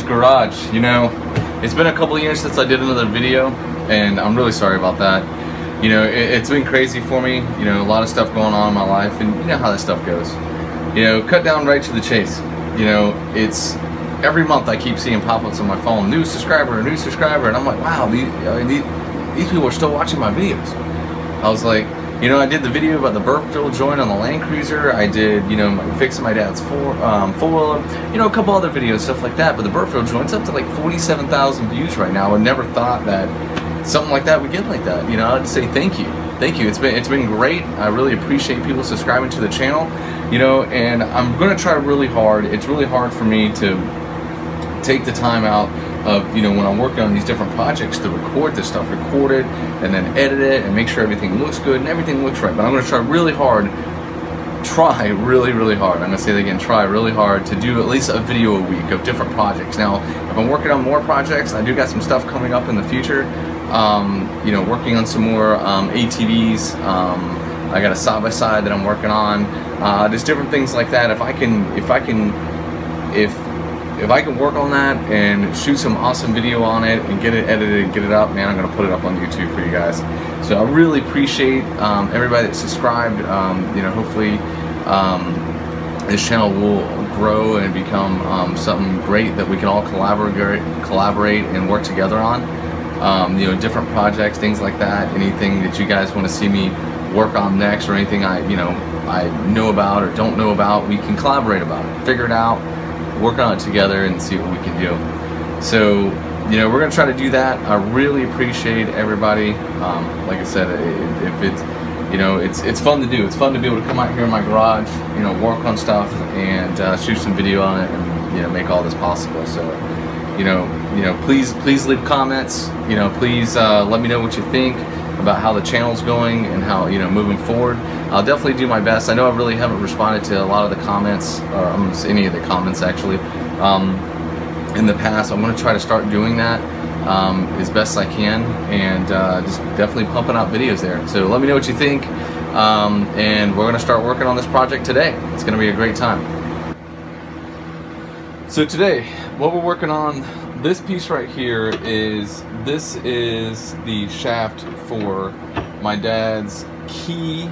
garage. You know, it's been a couple of years since I did another video, and I'm really sorry about that. You know, it's been crazy for me. You know, a lot of stuff going on in my life, and you know how that stuff goes. You know, cut down right to the chase. You know, it's every month I keep seeing pop-ups on my phone, new subscriber, and I'm like, wow, these people are still watching my videos. I was like, you know, I did the video about the Burfield joint on the Land Cruiser. I did, you know, fixing my dad's four-wheeler. You know, a couple other videos, stuff like that. But the Burfield joint's up to like 47,000 views right now. I never thought that something like that would get like that. You know, I'd say thank you. Thank you. It's been great. I really appreciate people subscribing to the channel. You know, and I'm gonna try really hard. It's really hard for me to take the time out of, you know, when I'm working on these different projects to record this stuff, record it, and then edit it, and make sure everything looks good and everything looks right. But I'm going to try really hard, I'm going to say that again, try really hard to do at least a video a week of different projects. Now, if I'm working on more projects, I do got some stuff coming up in the future, you know, working on some more ATVs, I got a side-by-side that I'm working on, just different things like that. If I can work on that and shoot some awesome video on it and get it edited and get it up, man, I'm gonna put it up on YouTube for you guys. So I really appreciate everybody that subscribed. You know, hopefully this channel will grow and become something great that we can all collaborate and work together on. You know, different projects, things like that. Anything that you guys want to see me work on next, or anything I know about or don't know about, we can collaborate about it, figure it out, work on it together, and see what we can do. So, you know, we're gonna try to do that. I really appreciate everybody. Like I said, if it's, you know, it's fun to do. It's fun to be able to come out here in my garage, you know, work on stuff and shoot some video on it, and you know, make all this possible. So, you know, please leave comments. You know, please let me know what you think about how the channel's going and how, you know, moving forward. I'll definitely do my best. I know I really haven't responded to a lot of the comments, or almost any of the comments actually, in the past. I'm going to try to start doing that as best I can, and just definitely pumping out videos there. So let me know what you think, and we're going to start working on this project today. It's going to be a great time. So today, what we're working on, this piece right here is the shaft for my dad's Key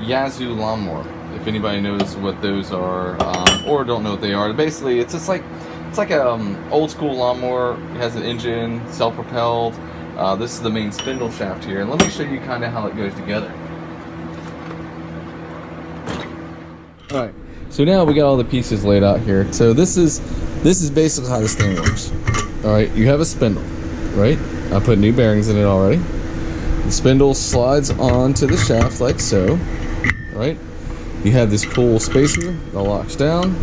Yazoo lawnmower. If anybody knows what those are, or don't know what they are, basically it's like a old school lawnmower. It has an engine, self-propelled. This is the main spindle shaft here, and let me show you kind of how it goes together. All right, so now we got all the pieces laid out here. So this is basically how this thing works. All right, you have a spindle, right? I put new bearings in it already. The spindle slides onto the shaft like so, right? You have this cool spacer that locks down,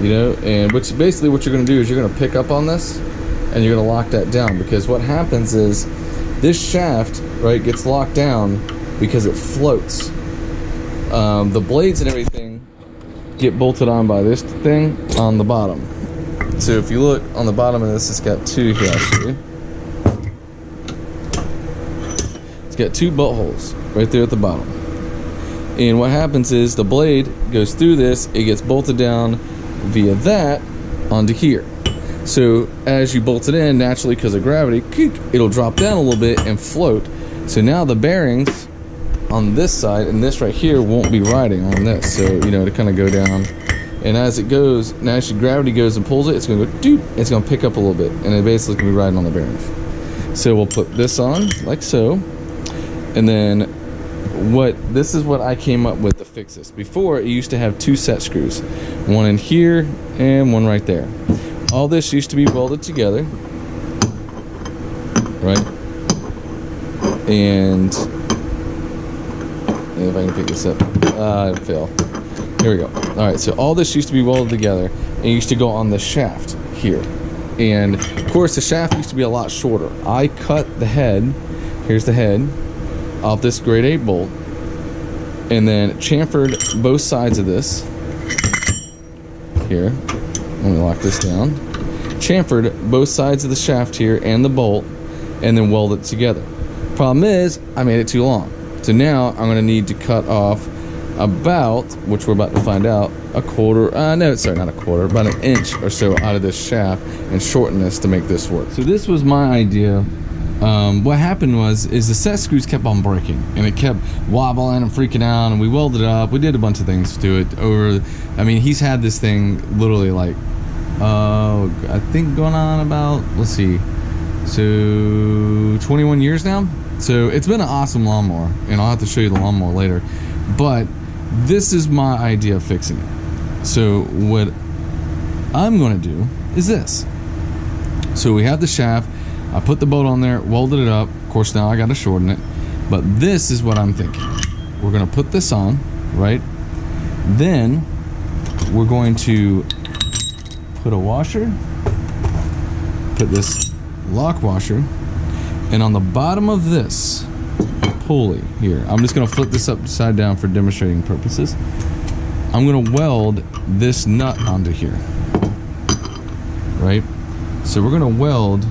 you know, and which basically what you're going to do is you're going to pick up on this and you're going to lock that down, because what happens is this shaft, right, gets locked down because it floats. The blades and everything get bolted on by this thing on the bottom. So if you look on the bottom of this, it's got two here, I'll show you. It's got two bolt holes right there at the bottom. And what happens is the blade goes through this, it gets bolted down via that onto here. So as you bolt it in, naturally because of gravity, it'll drop down a little bit and float. So now the bearings on this side and this right here won't be riding on this. So, you know, to kind of go down. And as it goes, now as gravity goes and pulls it, it's going to go doop, it's going to pick up a little bit, and it basically can be riding on the bearings. So we'll put this on like so, and then this is what I came up with to fix this. Before, it used to have two set screws, one in here and one right there. All this used to be welded together, right? And if I can pick this up, it fell. Here we go. All right, so all this used to be welded together and used to go on the shaft here. And of course the shaft used to be a lot shorter. I cut the head, here's the head, off this grade 8 bolt, and then chamfered both sides of this. Here, let me lock this down. Chamfered both sides of the shaft here and the bolt, and then weld it together. Problem is, I made it too long. So now I'm gonna need to cut off about, which we're about to find out, a quarter, no, sorry, not a quarter, about an inch or so out of this shaft and shorten this to make this work. So this was my idea. What happened is the set screws kept on breaking and it kept wobbling and freaking out, and we welded it up. We did a bunch of things to it over, I mean, he's had this thing literally like, I think going on about, let's see, so 21 years now. So it's been an awesome lawnmower, and I'll have to show you the lawnmower later. But this is my idea of fixing it. So what I'm going to do is this. So we have the shaft. I put the bolt on there, welded it up. Of course, now I got to shorten it. But this is what I'm thinking. We're going to put this on, right? Then we're going to put a washer, put this lock washer, and on the bottom of this pulley here, I'm just going to flip this upside down for demonstrating purposes. I'm going to weld this nut onto here, right? So we're going to weld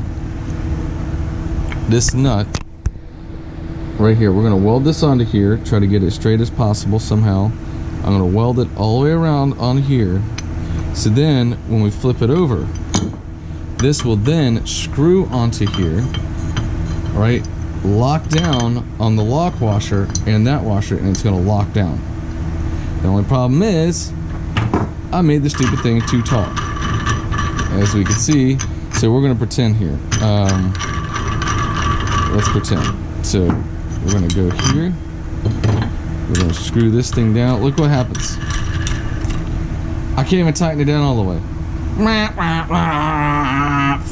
this nut right here. We're going to weld this onto here, try to get it straight as possible somehow. I'm going to weld it all the way around on here. So then when we flip it over, this will then screw onto here, right? Lock down on the lock washer and that washer, and it's going to lock down. The only problem is I made the stupid thing too tall, as we can see. So we're going to pretend here. Let's pretend. So we're going to go here. We're going to screw this thing down. Look what happens. I can't even tighten it down all the way.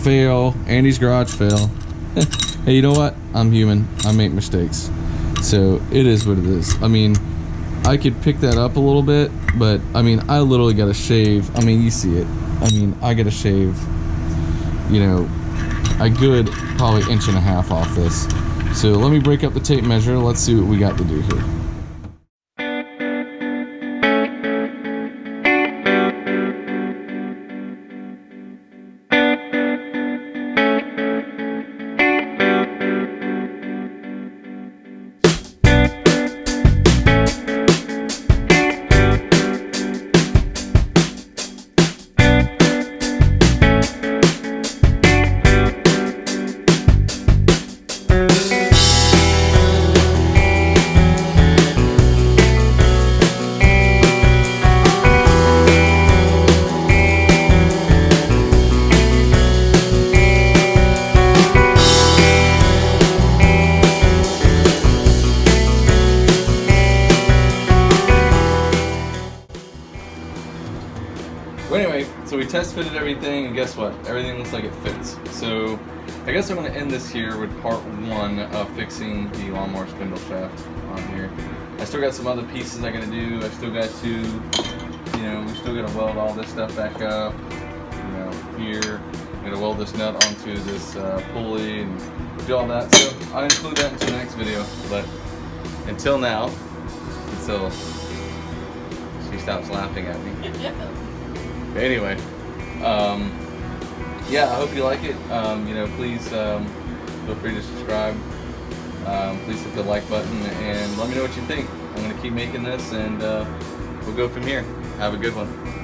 Fail. Andy's garage fail. Hey, you know what? I'm human. I make mistakes. So it is what it is. I mean, I could pick that up a little bit, but I mean, I literally got to shave. I mean, you see it. I mean, I got to shave, you know, a good probably 1.5 inches off this. So let me break up the tape measure. Let's see what we got to do here. Well, anyway, so we test fitted everything, and guess what? Everything looks like it fits. So I guess I'm going to end this here with part 1 of fixing the lawnmower spindle shaft on here. I still got some other pieces I got to do. I still got to, you know, we still got to weld all this stuff back up. You know, here, I'm going to weld this nut onto this pulley and do all that. So I'll include that into the next video. But until now, until she stops laughing at me. Anyway, yeah, I hope you like it. You know, please feel free to subscribe. Please hit the like button and let me know what you think. I'm going to keep making this, and we'll go from here. Have a good one.